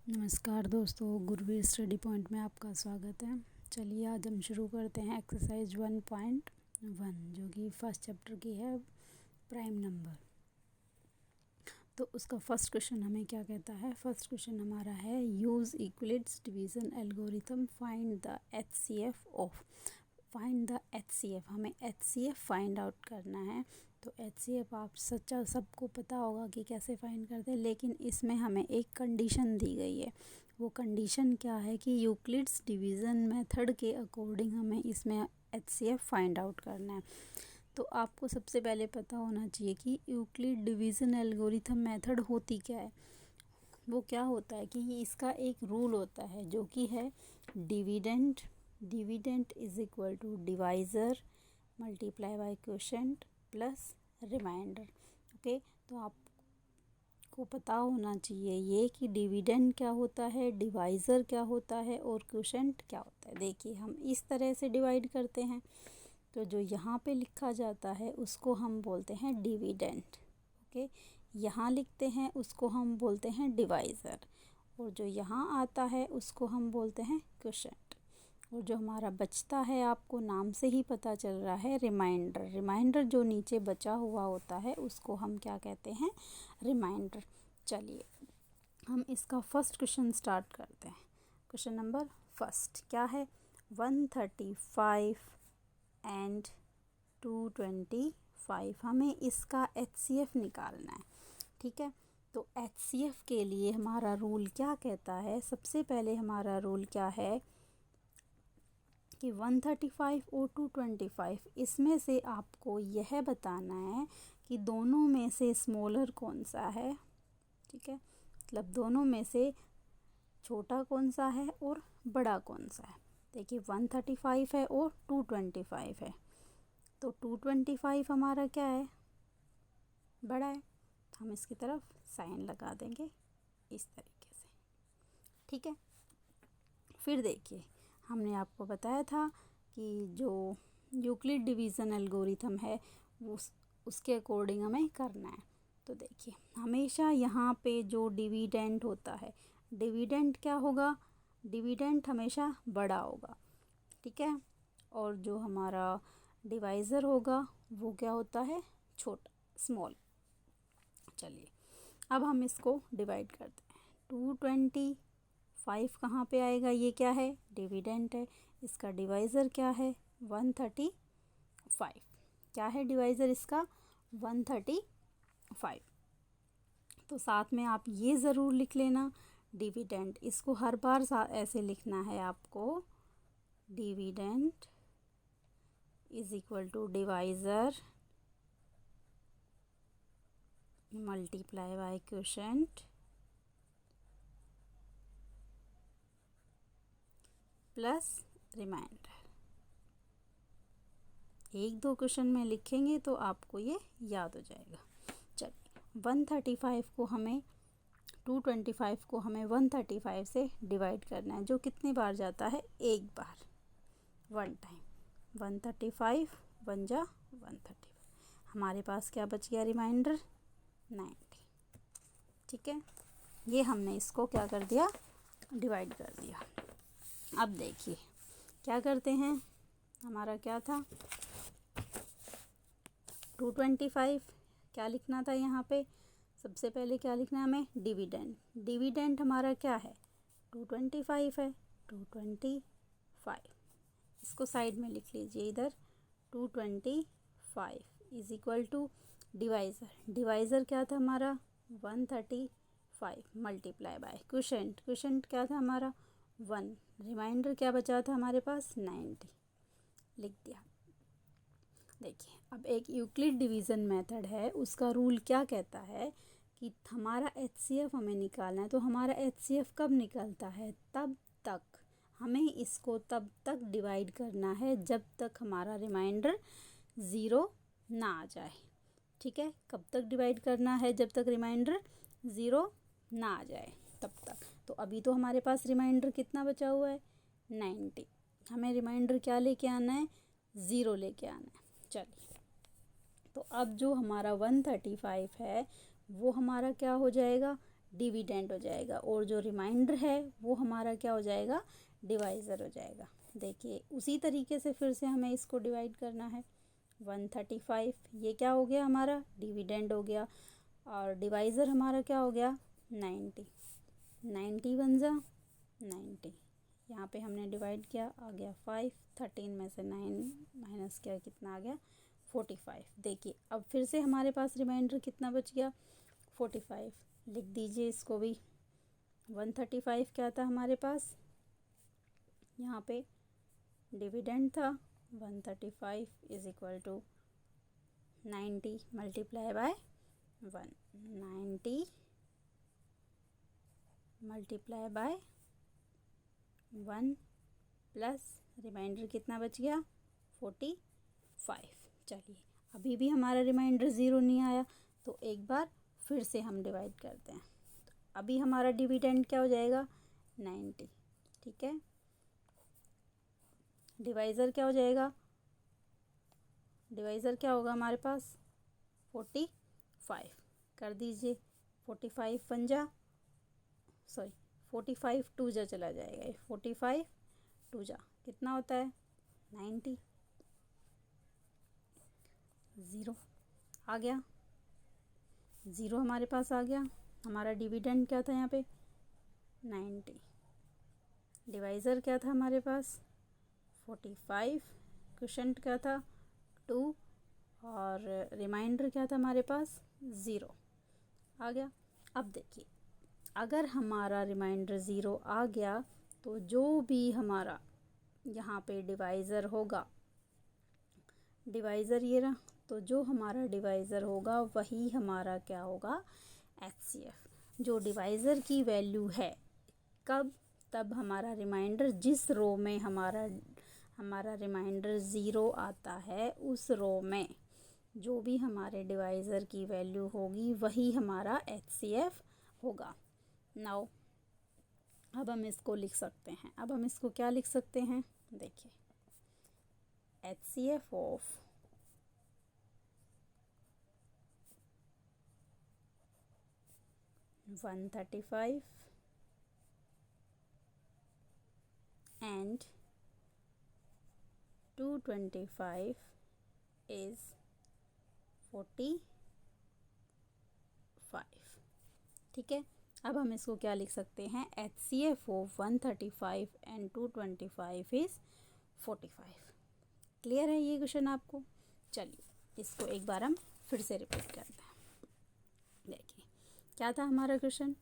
नमस्कार दोस्तों, Gurvir study point में आपका स्वागत है। चलिए आज हम शुरू करते हैं एक्सरसाइज 1.1 जो कि फर्स्ट चैप्टर की है, प्राइम नंबर। तो उसका फर्स्ट क्वेश्चन हमें क्या कहता है। फर्स्ट क्वेश्चन हमारा है use Euclid's division algorithm find the HCF of. Find the HCF, हमें एचसीएफ फाइंड आउट करना है। तो एचसीएफ आप सच्चा सबको पता होगा कि कैसे फाइंड करते हैं, लेकिन इसमें हमें एक कंडीशन दी गई है। वो कंडीशन क्या है कि यूक्लिड्स डिवीज़न मेथड के अकॉर्डिंग हमें इसमें एचसीएफ फाइंड आउट करना है। तो आपको सबसे पहले पता होना चाहिए कि यूक्लिड डिवीज़न एल्गोरिथम मेथड होती क्या है। वो क्या होता है कि इसका एक रूल होता है जो कि है dividend is equal to divisor multiply by quotient plus remainder. Okay, तो आपको पता होना चाहिए ये कि डिविडेंड क्या होता है, डिवाइज़र क्या होता है और क्वोशेंट क्या होता है। देखिए हम इस तरह से डिवाइड करते हैं, तो जो यहाँ पे लिखा जाता है उसको हम बोलते हैं डिविडेंड। ओके, यहाँ लिखते हैं उसको हम बोलते हैं डिवाइज़र, और जो यहाँ आता है उसको हम बोलते हैं क्वोशेंट। और जो हमारा बचता है, आपको नाम से ही पता चल रहा है, रिमाइंडर। रिमाइंडर जो नीचे बचा हुआ होता है उसको हम क्या कहते हैं, रिमाइंडर। चलिए हम इसका फर्स्ट क्वेश्चन स्टार्ट करते हैं। क्वेश्चन नंबर फर्स्ट क्या है, 135 एंड 225, हमें इसका एचसीएफ निकालना है। ठीक है, तो एचसीएफ के लिए हमारा रूल क्या कहता है। सबसे पहले हमारा रूल क्या है कि 135 और 225, इसमें से आपको यह बताना है कि दोनों में से स्मॉलर कौन सा है। ठीक है, मतलब दोनों में से छोटा कौन सा है और बड़ा कौन सा है। देखिए 135 है और 225 है, तो 225 हमारा क्या है, बड़ा है। हम इसकी तरफ साइन लगा देंगे इस तरीके से। ठीक है, फिर देखिए हमने आपको बताया था कि जो यूक्लिड डिवीज़न एल्गोरिथम है वो उसके अकॉर्डिंग हमें करना है। तो देखिए हमेशा यहाँ पे जो डिविडेंड होता है, डिविडेंड क्या होगा, डिविडेंड हमेशा बड़ा होगा। ठीक है, और जो हमारा डिवाइज़र होगा वो क्या होता है, छोटा, स्मॉल। चलिए अब हम इसको डिवाइड करते हैं। 225 कहाँ पे आएगा, ये क्या है, डिविडेंड है। इसका डिवाइज़र क्या है, 135। क्या है डिवाइज़र इसका, 135। तो साथ में आप ये ज़रूर लिख लेना डिविडेंड। इसको हर बार ऐसे लिखना है आपको, dividend is equal to divisor multiply by quotient plus remainder. एक दो क्वेश्चन में लिखेंगे तो आपको ये याद हो जाएगा। चलिए 135 को हमें 225 को हमें 135 से डिवाइड करना है, जो कितनी बार जाता है, एक बार, वन टाइम। 135 वन जा 135, हमारे पास क्या बच गया, रिमाइंडर 90। ठीक है, ये हमने इसको क्या कर दिया, डिवाइड कर दिया। अब देखिए क्या करते हैं, हमारा क्या था 225, क्या लिखना था यहाँ पे, सबसे पहले क्या लिखना है हमें, डिविडेंड। डिविडेंड हमारा क्या है, 225 है, 225 इसको साइड में लिख लीजिए इधर। 225 is equal to divisor. Divisor क्या था हमारा, 135 मल्टीप्लाई बाय क्वोशेंट। क्वोशेंट क्या था हमारा, 1। रिमाइंडर क्या बचा था हमारे पास, 90, लिख दिया। देखिए अब एक यूक्लिड डिवीज़न मेथड है, उसका रूल क्या कहता है कि हमारा एचसीएफ हमें निकालना है। तो हमारा एचसीएफ कब निकलता है, तब तक हमें इसको तब तक डिवाइड करना है जब तक हमारा रिमाइंडर 0 ना आ जाए। ठीक है, कब तक डिवाइड करना है, जब तक रिमाइंडर 0 ना आ जाए तब तक। तो अभी तो हमारे पास रिमाइंडर कितना बचा हुआ है, 90। हमें रिमाइंडर क्या लेके आना है, 0 लेके आना है। चलिए तो अब जो हमारा 135 है वो हमारा क्या हो जाएगा, डिविडेंड हो जाएगा, और जो रिमाइंडर है वो हमारा क्या हो जाएगा, डिवाइज़र हो जाएगा। देखिए उसी तरीके से फिर से हमें इसको डिवाइड करना है। 135 ये क्या हो गया, हमारा डिविडेंड हो गया, और डिवाइज़र हमारा क्या हो गया, 90। 90 बन जा 90, यहाँ पे हमने डिवाइड किया, आ गया 5। 13 में से 9 माइनस किया, कितना आ गया, 45। देखिए अब फिर से हमारे पास रिमाइंडर कितना बच गया, 45। लिख दीजिए इसको भी। 135 क्या था हमारे पास, यहाँ पे डिविडेंड था। 135 is equal to 90 multiply by 1, 90 multiply by 1 plus remainder कितना बच गया, 45। चलिए अभी भी हमारा रिमाइंडर 0 नहीं आया, तो एक बार फिर से हम डिवाइड करते हैं। तो अभी हमारा डिविडेंड क्या हो जाएगा, 90, ठीक है। डिवाइज़र क्या हो जाएगा, डिवाइज़र क्या होगा हमारे पास, 45 कर दीजिए। 45 पंजा, सॉरी 45 टू जा चला जाएगा, 45 टू जा कितना होता है, 90। 0 आ गया, 0 हमारे पास आ गया। हमारा डिविडेंड क्या था यहाँ पे, 90। डिवाइज़र क्या था हमारे पास, 45। क्वोशंट क्या था, 2, और रिमाइंडर क्या था हमारे पास, 0 आ गया। अब देखिए अगर हमारा रिमाइंडर 0 आ गया तो जो भी हमारा यहाँ पे डिवाइज़र होगा, डिवाइज़र ये रहा, तो जो हमारा डिवाइज़र होगा वही हमारा क्या होगा, HCF। जो डिवाइज़र की वैल्यू है कब, तब हमारा रिमाइंडर जिस रो में हमारा रिमाइंडर 0 आता है उस रो में जो भी हमारे डिवाइज़र की वैल्यू होगी वही हमारा HCF होगा। नाउ अब हम इसको लिख सकते हैं। अब हम इसको क्या लिख सकते हैं, देखिए HCF ऑफ $135 and $225 is 45, ठीक है। अब हम इसको क्या लिख सकते हैं, HCF of 135 and 225 is 45। Clear है ये क्वेश्चन आपको। चलिए इसको एक बार हम फिर से रिपीट करते हैं। देखिए क्या था हमारा क्वेश्चन,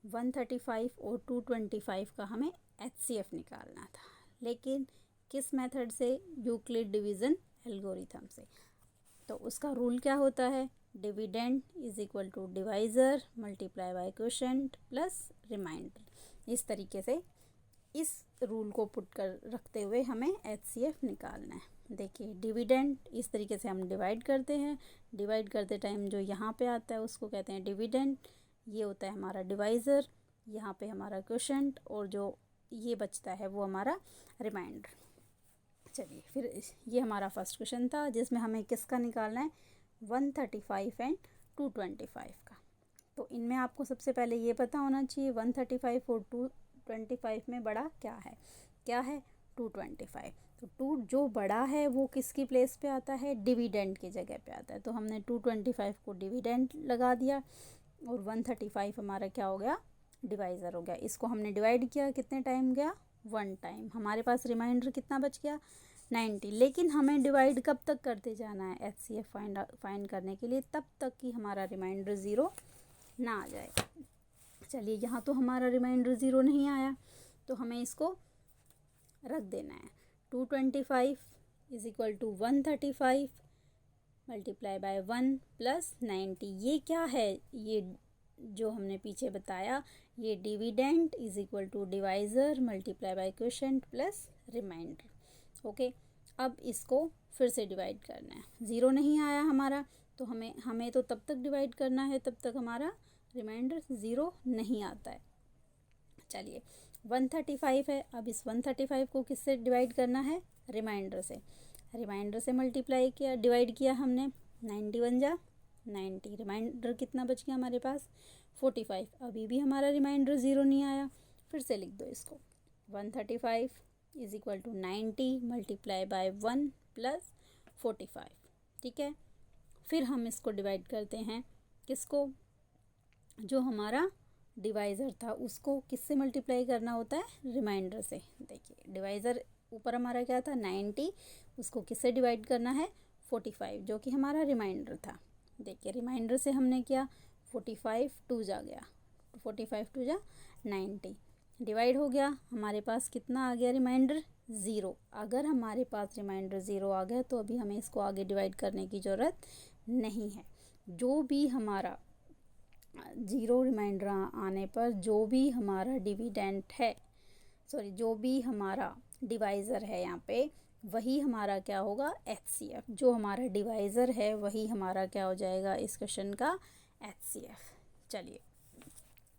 135 और 225 का हमें HCF निकालना था, लेकिन किस मेथड से, यूक्लिड डिवीज़न एल्गोरिथम से। तो उसका रूल क्या होता है, dividend is equal to divisor multiply by quotient plus remainder. इस तरीके से इस रूल को पुट कर रखते हुए हमें HCF निकालना है। देखिए डिविडेंड इस तरीके से हम डिवाइड करते हैं, डिवाइड करते टाइम जो यहाँ पे आता है उसको कहते हैं डिविडेंड, ये होता है हमारा डिवाइज़र, यहाँ पे हमारा क्वोशंट, और जो ये बचता है वो हमारा रिमाइंडर। चलिए फिर ये हमारा फर्स्ट क्वेश्चन था जिसमें हमें किसका निकालना है, 135 एंड 225 का। तो इनमें आपको सबसे पहले ये पता होना चाहिए 135 और 225 में बड़ा क्या है, 225। तो 2 जो बड़ा है वो किसकी प्लेस पे आता है, डिविडेंड की जगह पे आता है। तो हमने 225 को डिविडेंड लगा दिया और 135 हमारा क्या हो गया, डिवाइज़र हो गया। इसको हमने डिवाइड किया, कितने टाइम गया, 1 टाइम। हमारे पास रिमाइंडर कितना बच गया, 90। लेकिन हमें डिवाइड कब तक करते जाना है, HCF फाइंड करने के लिए, तब तक कि हमारा रिमाइंडर 0 ना आ जाए। चलिए यहाँ तो हमारा रिमाइंडर 0 नहीं आया, तो हमें इसको रख देना है। 225 is equal to 135 multiply by 1 plus 90। ये क्या है, ये जो हमने पीछे बताया, ये dividend is equal to divisor multiply by quotient plus remainder. Okay, अब इसको फिर से डिवाइड करना है। 0 नहीं आया हमारा, तो हमें तो तब तक डिवाइड करना है तब तक हमारा रिमाइंडर 0 नहीं आता है। चलिए 135 है, अब इस 135 को किससे डिवाइड करना है, रिमाइंडर से। रिमाइंडर से मल्टीप्लाई किया, डिवाइड किया हमने, 90 बन जा 90। रिमाइंडर कितना बच गया हमारे पास, 45, अभी भी हमारा रिमाइंडर 0 नहीं आया। फिर से लिख दो इसको, 135 is equal to 90 multiply by 1 plus 45, ठीक है। फिर हम इसको डिवाइड करते हैं, किसको, जो हमारा डिवाइज़र था उसको किससे मल्टीप्लाई करना होता है, रिमाइंडर से। देखिए डिवाइज़र ऊपर हमारा क्या था 90, उसको किससे डिवाइड करना है 45, जो कि हमारा रिमाइंडर था। देखिए रिमाइंडर से हमने किया 45 2 जा गया, 45 2 जा 90, डिवाइड हो गया, हमारे पास कितना आ गया रिमाइंडर 0। अगर हमारे पास रिमाइंडर 0 आ गया तो अभी हमें इसको आगे डिवाइड करने की ज़रूरत नहीं है। जो भी हमारा 0 रिमाइंडर आने पर जो भी हमारा डिविडेंट है, सॉरी जो भी हमारा डिवाइज़र है यहाँ पे, वही हमारा क्या होगा HCF। जो हमारा डिवाइज़र है वही हमारा क्या हो जाएगा इस क्वेश्चन का HCF। चलिए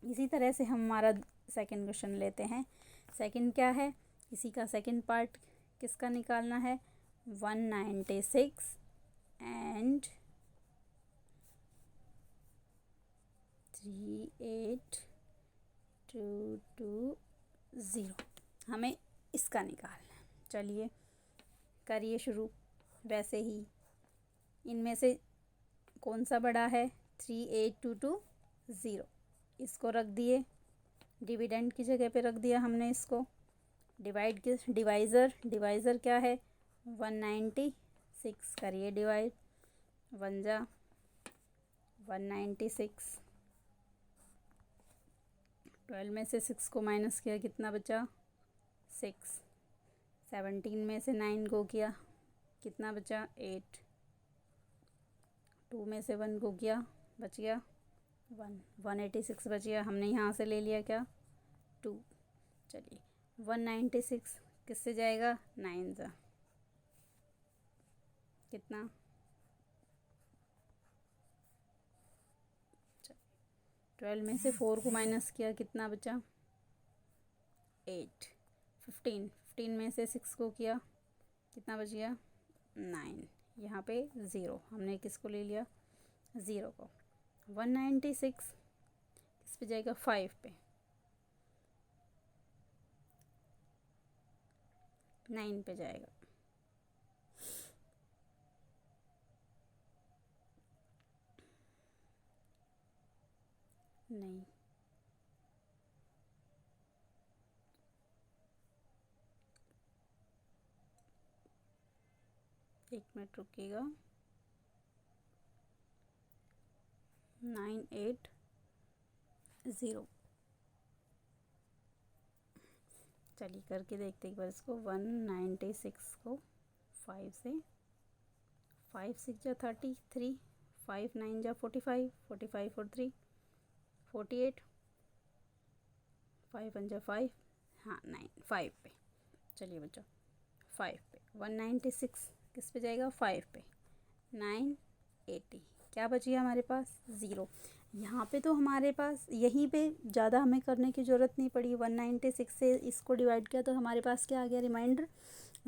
इसी तरह से हम हमारा सेकंड क्वेश्चन लेते हैं। सेकंड क्या है, इसी का सेकंड पार्ट किसका निकालना है, 196 एंड 38220, हमें इसका निकालना है। चलिए करिए शुरू। वैसे ही इनमें से कौन सा बड़ा है, 38220, इसको रख दिए, डिविडेंड की जगह पे रख दिया हमने इसको। डिवाइड किस, डिवाइज़र क्या है 196, करिए डिवाइड, 1 जा 196, 12 में से 6 को माइनस किया कितना बचा 6, 17 में से 9 को किया कितना बचा 8, 2 में से 1 को किया बच गया 1, 186 बच गया, हमने यहाँ से ले लिया क्या 2। चलिए 196 किससे जाएगा 9 जा कितना, 12 में से 4 को माइनस किया कितना बचा 8, 15 में से 6 को किया कितना बच गया 9, यहाँ पे 0, हमने किसको ले लिया 0 को। 196 किस पे जाएगा 5 पे, 9 पे जाएगा, नहीं 1 मिनट रुकिएगा, 980, चलिए करके देखते एक बार इसको। 196 को 5 से, 5 6 जा 33, 5 9 जा 45, 45 और 3 48, 5 1 जा 5, हाँ 9 5 पे। चलिए बच्चों 5 पे 196 किस पे जाएगा 5 पे, 980, क्या बच गया हमारे पास 0। यहाँ पे तो हमारे पास यहीं पे ज़्यादा हमें करने की ज़रूरत नहीं पड़ी, 196 से इसको डिवाइड किया तो हमारे पास क्या आ गया रिमाइंडर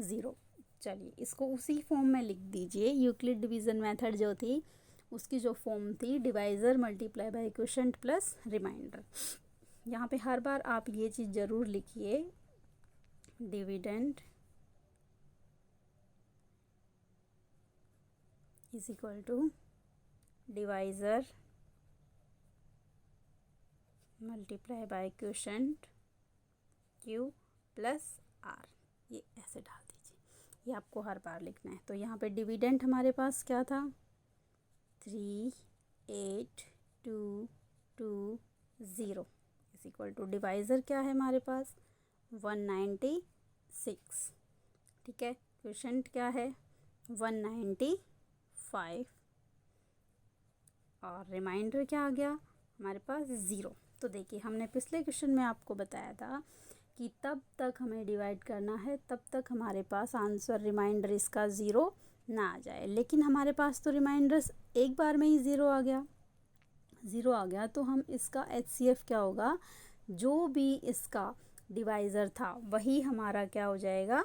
0। चलिए इसको उसी फॉर्म में लिख दीजिए, यूक्लिड डिवीज़न मेथड जो थी उसकी जो फॉर्म थी, divisor multiply by quotient plus remainder. यहाँ पे हर बार आप ये चीज़ ज़रूर लिखिए, dividend is equal to divisor multiply by quotient Q plus R, ये ऐसे डाल दीजिए, ये आपको हर बार लिखना है। तो यहाँ पे डिविडेंड हमारे पास क्या था 38220 इज इक्वल टू डिवाइज़र क्या है हमारे पास 196, ठीक है, क्वोशिएंट क्या है 195 और रिमाइंडर क्या आ गया हमारे पास 0। तो देखिए हमने पिछले क्वेश्चन में आपको बताया था कि तब तक हमें डिवाइड करना है तब तक हमारे पास आंसर रिमाइंडर इसका 0 ना आ जाए, लेकिन हमारे पास तो रिमाइंडर्स एक बार में ही 0 आ गया, 0 आ गया तो हम इसका HCF क्या होगा, जो भी इसका डिवाइज़र था वही हमारा क्या हो जाएगा